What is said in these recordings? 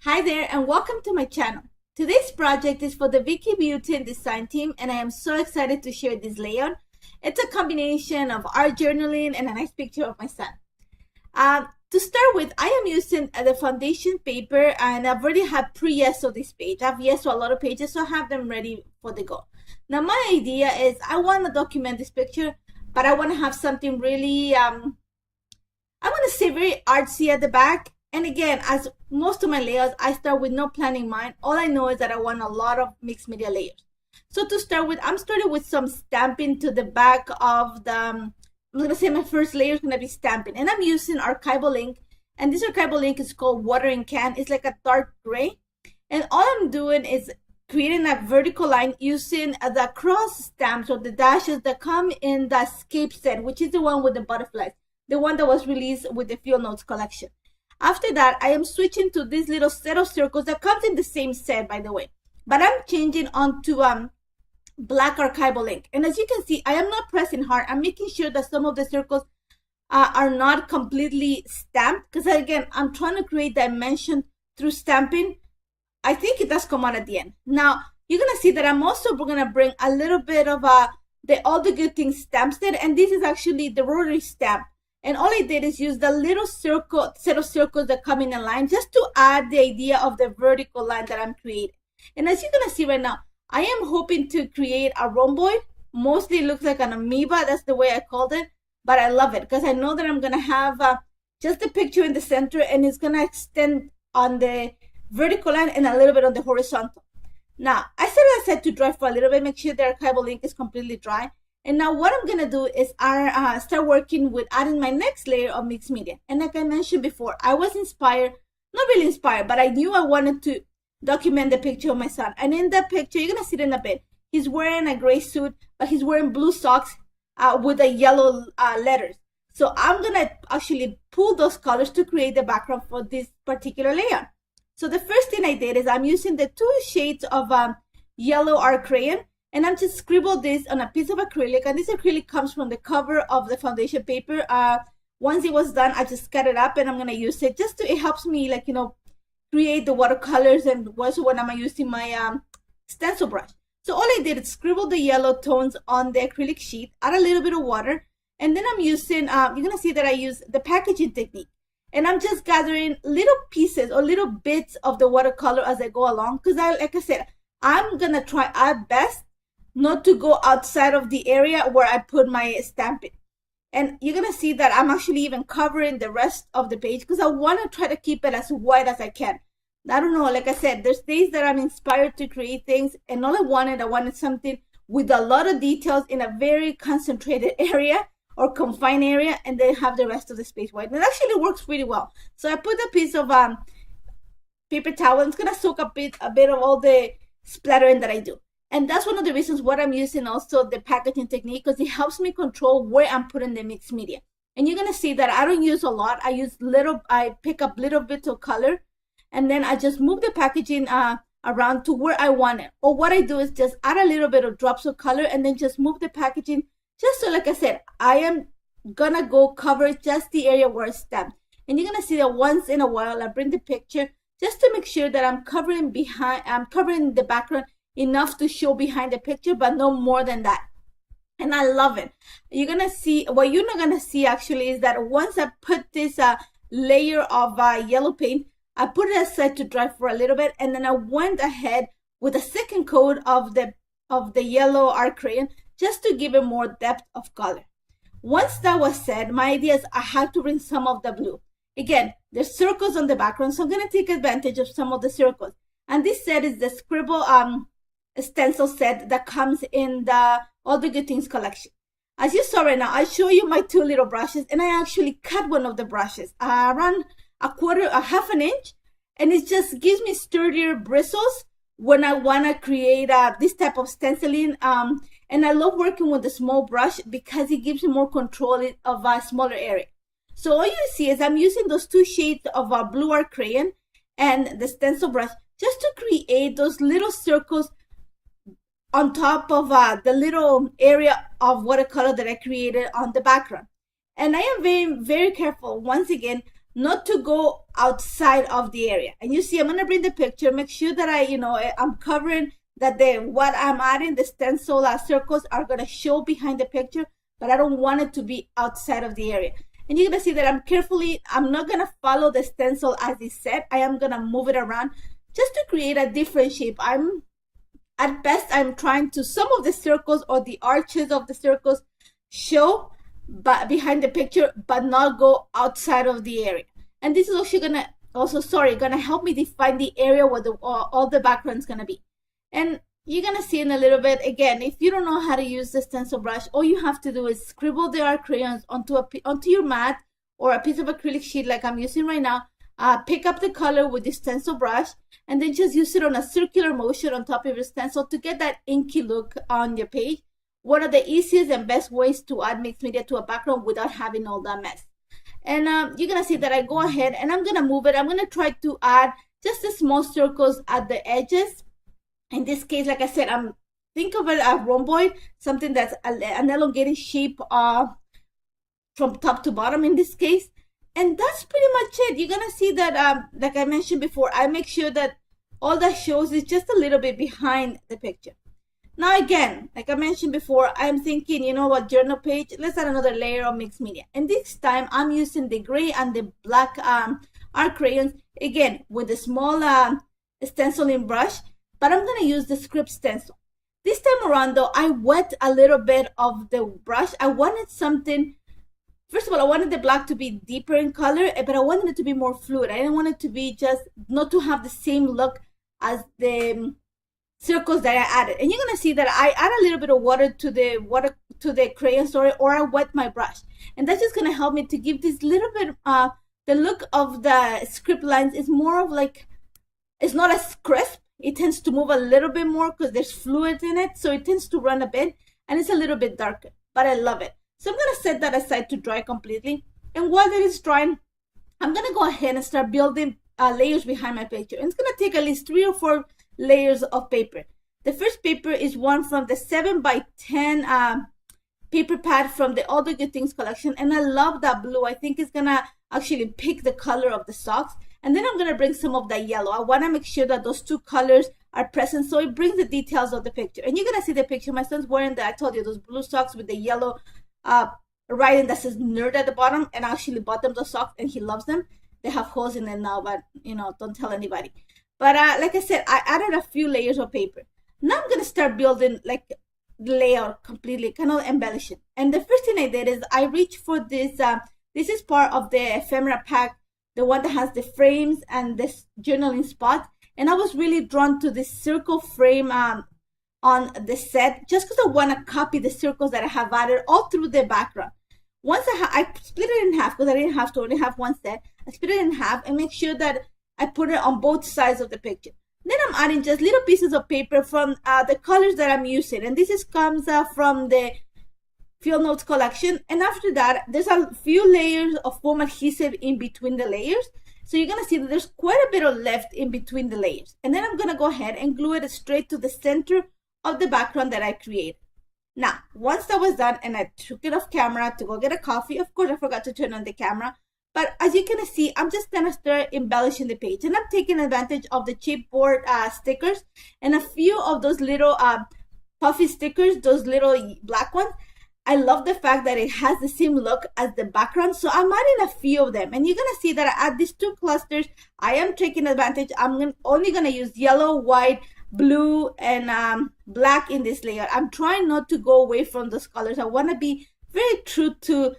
Hi there and welcome to my channel. Today's project is for the VIcki Boutin design team and I am so excited to share this layout. It's a combination of art journaling and a nice picture of my son. To start with, I am using the foundation paper and I've already had pre-yesso this page. I've yesso a lot of pages, so I have them ready for the go. Now my idea is I want to document this picture, but I want to have something really, I want to say very artsy at the back. And again, as most of my layouts, I start with no plan in mind. All I know is that I want a lot of mixed media layers. So to start with, I'm starting with some stamping to the back of the, I'm going to say my first layer is going to be stamping. And I'm using archival ink. And this archival ink is called Watering Can. It's like a dark gray. And all I'm doing is creating a vertical line using the cross stamps or the dashes that come in the Escape set, which is the one with the butterflies, the one that was released with the Field Notes collection. After that, I am switching to this little set of circles that comes in the same set, by the way. But I'm changing onto black archival ink. And as you can see, I am not pressing hard. I'm making sure that some of the circles are not completely stamped. Because again, I'm trying to create dimension through stamping. I think it does come out at the end. Now, you're going to see that I'm also going to bring a little bit of the All the Good Things stamp set. And this is actually the rotary stamp. And all I did is use the little circle, set of circles that come in a line just to add the idea of the vertical line that I'm creating. And as you're going to see right now, I am hoping to create a rhomboid. Mostly it looks like an amoeba. That's the way I called it. But I love it because I know that I'm going to have just a picture in the center and it's going to extend on the vertical line and a little bit on the horizontal. Now, I set it aside to dry for a little bit. Make sure the archival ink is completely dry. And now what I'm going to do is start working with adding my next layer of mixed media. And like I mentioned before, I was inspired, not really inspired, but I knew I wanted to document the picture of my son. And in that picture, you're going to see it in a bit. He's wearing a gray suit, but he's wearing blue socks with the yellow letters. So I'm going to actually pull those colors to create the background for this particular layer. So the first thing I did is I'm using the two shades of yellow art crayon. And I'm just scribbled this on a piece of acrylic, and this acrylic comes from the cover of the foundation paper. Once it was done, I just cut it up and I'm gonna use it just to, it helps me like, you know, create the watercolors and also when I'm using my stencil brush. So all I did is scribble the yellow tones on the acrylic sheet, add a little bit of water, and then I'm using, you're gonna see that I use the packaging technique. And I'm just gathering little pieces or little bits of the watercolor as I go along, because like I said, I'm gonna try at best not to go outside of the area where I put my stamping. And you're going to see that I'm actually even covering the rest of the page because I want to try to keep it as white as I can. I don't know, like I said, there's days that I'm inspired to create things and all I wanted something with a lot of details in a very concentrated area or confined area and then have the rest of the space white. And it actually works really well. So I put a piece of paper towel and it's going to soak a bit of all the splattering that I do. And that's one of the reasons why I'm using also the packaging technique, because it helps me control where I'm putting the mixed media. And you're going to see that I don't use a lot. I pick up little bits of color and then I just move the packaging around to where I want it. Or what I do is just add a little bit of drops of color and then just move the packaging. Just so, like I said, I am going to go cover just the area where it's stamped. And you're going to see that once in a while I bring the picture just to make sure that I'm covering the background enough to show behind the picture, but no more than that. And I love it. You're gonna see, what you're not gonna see actually is that once I put this layer of yellow paint, I put it aside to dry for a little bit, and then I went ahead with a second coat of the yellow art crayon just to give it more depth of color. Once that was said, my idea is I have to bring some of the blue. Again, there's circles on the background, so I'm gonna take advantage of some of the circles. And this set is the scribble stencil set that comes in the All the Good Things collection. As you saw right now, I show you my two little brushes, and I actually cut one of the brushes around a half an inch, and it just gives me sturdier bristles when I want to create this type of stenciling. And I love working with the small brush because it gives me more control of a smaller area. So all you see is I'm using those two shades of blue art crayon and the stencil brush just to create those little circles on top of the little area of watercolor that I created on the background. And I am very, very careful, once again, not to go outside of the area. And you see, I'm going to bring the picture, make sure that I'm covering that what I'm adding, the stencil circles are going to show behind the picture, but I don't want it to be outside of the area. And you're going to see that I'm not going to follow the stencil as it's set. I am going to move it around just to create a different shape. At best, I'm trying to, some of the circles or the arches of the circles show but behind the picture, but not go outside of the area. And this is also gonna help me define the area where all the background is gonna be. And you're gonna see in a little bit, again, if you don't know how to use the stencil brush, all you have to do is scribble the art crayons onto your mat or a piece of acrylic sheet like I'm using right now. Pick up the color with the stencil brush and then just use it on a circular motion on top of your stencil to get that inky look on your page. One of the easiest and best ways to add mixed media to a background without having all that mess. And you're going to see that I go ahead and I'm going to move it. I'm going to try to add just the small circles at the edges. In this case, like I said, think of it as rhomboid, something that's an elongated shape from top to bottom in this case. And that's pretty much it. You're going to see that, like I mentioned before, I make sure that all that shows is just a little bit behind the picture. Now again, like I mentioned before, I'm thinking, you know what, journal page, let's add another layer of mixed media. And this time I'm using the gray and the black art crayons, again, with a small stenciling brush, but I'm going to use the script stencil. This time around though, I wet a little bit of the brush. I wanted something, first of all, I wanted the black to be deeper in color, but I wanted it to be more fluid. I didn't want it to be not to have the same look as the circles that I added. And you're gonna see that I add a little bit of water to the crayon, or I wet my brush, and that's just gonna help me to give this little bit the look of the script lines is more of like, it's not as crisp. It tends to move a little bit more because there's fluid in it, so it tends to run a bit and it's a little bit darker, but I love it. So I'm gonna set that aside to dry completely, and while that is drying, I'm gonna go ahead and start building layers behind my picture. And it's gonna take at least 3 or 4 layers of paper. The first paper is one from the 7x10 paper pad from the All the Good Things collection, and I love that blue. I think it's gonna actually pick the color of the socks. And then I'm gonna bring some of that yellow. I wanna make sure that those 2 colors are present so it brings the details of the picture. And you're gonna see the picture. My son's wearing I told you, those blue socks with the yellow writing that says nerd at the bottom, and I actually bought them those socks and he loves them. They have holes in them now, but don't tell anybody. But like I said, I added a few layers of paper. Now I'm going to start building like the layout completely, kind of embellishing. And the first thing I did is I reached for this. This is part of the ephemera pack, the one that has the frames and this journaling spot. And I was really drawn to this circle frame on the set, just because I want to copy the circles that I have added all through the background. Once I split it in half, because I didn't have to only have one set. I split it in half and make sure that I put it on both sides of the picture. Then I'm adding just little pieces of paper from the colors that I'm using. And this comes from the Field Notes collection. And after that, there's a few layers of foam adhesive in between the layers. So you're going to see that there's quite a bit of left in between the layers. And then I'm going to go ahead and glue it straight to the center of the background that I created. Now, once that was done and I took it off camera to go get a coffee, of course I forgot to turn on the camera. But as you can see, I'm just going to start embellishing the page. And I'm taking advantage of the chipboard stickers and a few of those little puffy stickers, those little black ones. I love the fact that it has the same look as the background. So I'm adding a few of them. And you're going to see that I add these 2 clusters. I am taking advantage. I'm only going to use yellow, white, blue, and black in this layer. I'm trying not to go away from those colors. I want to be very true to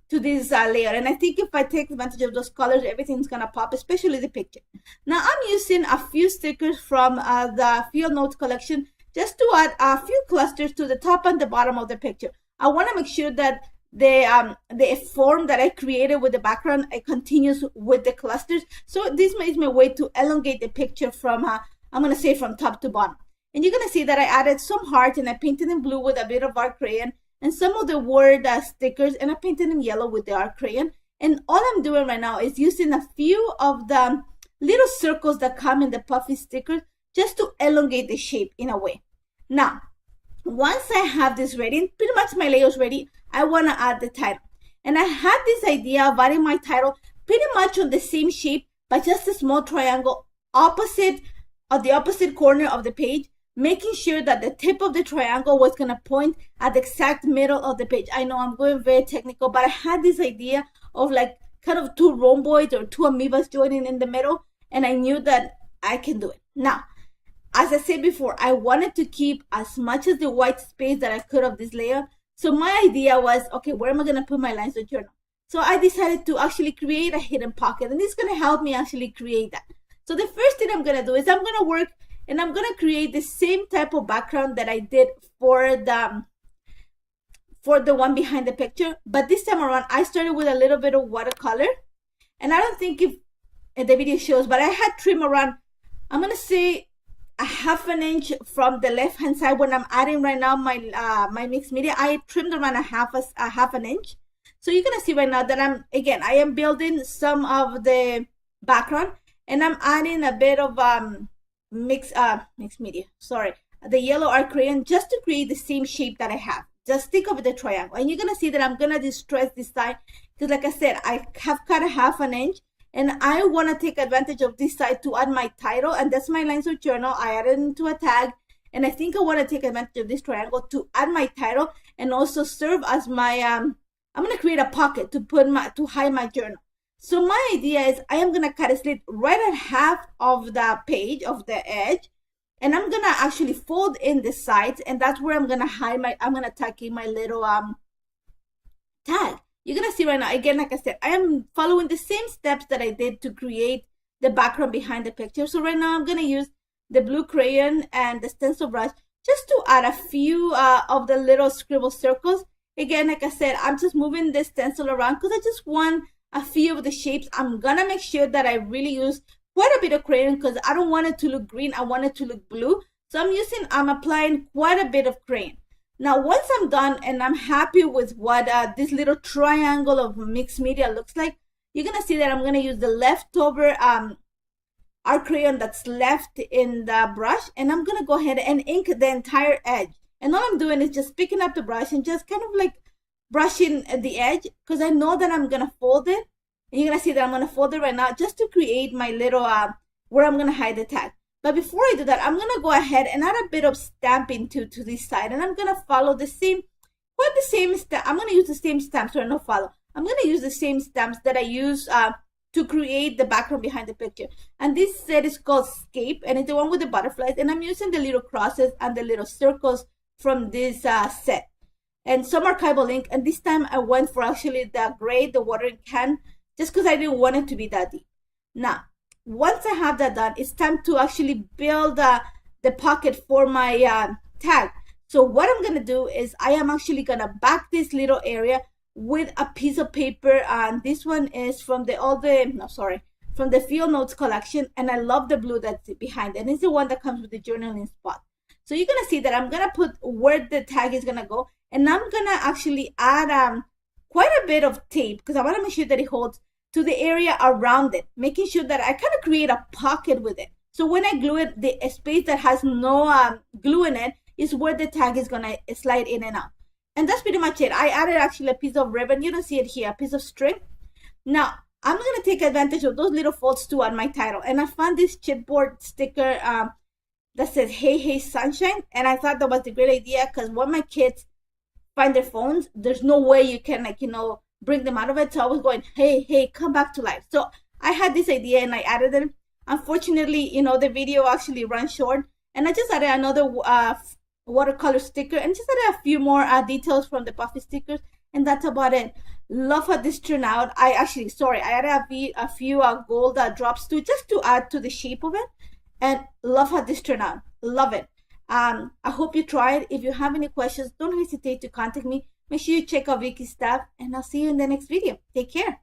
this layer, and I think if I take advantage of those colors, everything's gonna pop, especially the picture. Now I'm using a few stickers from the Field Notes collection just to add a few clusters to the top and the bottom of the picture. I want to make sure that the form that I created with the background, it continues with the clusters. So this is my way to elongate the picture from I'm gonna say from top to bottom. And you're gonna see that I added some hearts and I painted in blue with a bit of art crayon, and some of the word stickers, and I painted in yellow with the art crayon. And all I'm doing right now is using a few of the little circles that come in the puffy stickers just to elongate the shape in a way. Now, once I have this ready, pretty much my layer's ready, I want to add the title. And I had this idea of adding my title pretty much on the same shape, but just a small triangle opposite of the opposite corner of the page, making sure that the tip of the triangle was going to point at the exact middle of the page. I know I'm going very technical, but I had this idea of like kind of two rhomboids or two amoebas joining in the middle, and I knew that I can do it. Now, as I said before, I wanted to keep as much as the white space that I could of this layout. So my idea was, okay, where am I going to put my lines of journal? So I decided to actually create a hidden pocket, and this is going to help me actually create that. So the first thing I'm going to do is I'm going to work and I'm going to create the same type of background that I did for the one behind the picture. But this time around, I started with a little bit of watercolor. And I don't think if the video shows, but I had trim around, I'm going to say a half an inch from the left hand side. When I'm adding right now my mixed media, I trimmed around a half an inch. So you're going to see right now that I am building some of the background, and I'm adding a bit of mixed media, the yellow art crayon, just to create the same shape that I have. Just think of the triangle, and you're gonna see that I'm gonna distress this side because, like I said, I have cut a half an inch, and I want to take advantage of this side to add my title, and that's my lines of journal. I added into a tag, and I think I want to take advantage of this triangle to add my title and also serve as my I'm gonna create a pocket to hide my journal. So my idea is I am going to cut a slit right at half of the page, of the edge, and I'm going to actually fold in the sides, and that's where I'm going to hide I'm going to tuck in my little tag. You're going to see right now, again, like I said, I am following the same steps that I did to create the background behind the picture. So right now I'm going to use the blue crayon and the stencil brush just to add a few of the little scribble circles. Again, like I said, I'm just moving the stencil around because I just want a few of the shapes. I'm gonna make sure that I really use quite a bit of crayon because I don't want it to look green. I want it to look blue. So I'm applying quite a bit of crayon. Now, once I'm done and I'm happy with what this little triangle of mixed media looks like, you're gonna see that I'm gonna use the leftover art crayon that's left in the brush, and I'm gonna go ahead and ink the entire edge. And all I'm doing is just picking up the brush and just kind of like brushing at the edge, because I know that I'm gonna fold it, and you're gonna see that I'm gonna fold it right now just to create my little where I'm gonna hide the tag. But before I do that, I'm gonna go ahead and add a bit of stamping to this side, and I'm gonna follow the same stamp. I'm gonna use the same stamps, or no, follow. I'm gonna use the same stamps that I use to create the background behind the picture. And this set is called Scape, and it's the one with the butterflies, and I'm using the little crosses and the little circles from this set. And some archival ink, and this time I went for actually the gray, the watering can, just because I didn't want it to be that deep. Now, once I have that done, it's time to actually build the pocket for my tag. So what I'm gonna do is I am actually gonna back this little area with a piece of paper, and this one is from from the Field Notes collection, and I love the blue that's behind it, and it's the one that comes with the journaling spot. So you're gonna see that I'm gonna put where the tag is gonna go, and I'm gonna actually add quite a bit of tape because I want to make sure that it holds to the area around it, making sure that I kind of create a pocket with it. So when I glue it, the space that has no glue in it is where the tag is gonna slide in and out. And that's pretty much it. I added actually a piece of ribbon. You don't see it here, a piece of string. Now, I'm gonna take advantage of those little folds to add my title. And I found this chipboard sticker that says, "Hey, hey, sunshine." And I thought that was a great idea because when my kids find their phones, there's no way you can, bring them out of it. So I was going, hey, hey, come back to life. So I had this idea and I added it. Unfortunately, the video actually ran short, and I just added another watercolor sticker and just added a few more details from the puffy stickers, and that's about it. Love how this turned out. I added a few gold drops to just to add to the shape of it, and love how this turned out. Love it. I hope you try it. If you have any questions, don't hesitate to contact me. Make sure you check out Vicki's stuff, and I'll see you in the next video. Take care.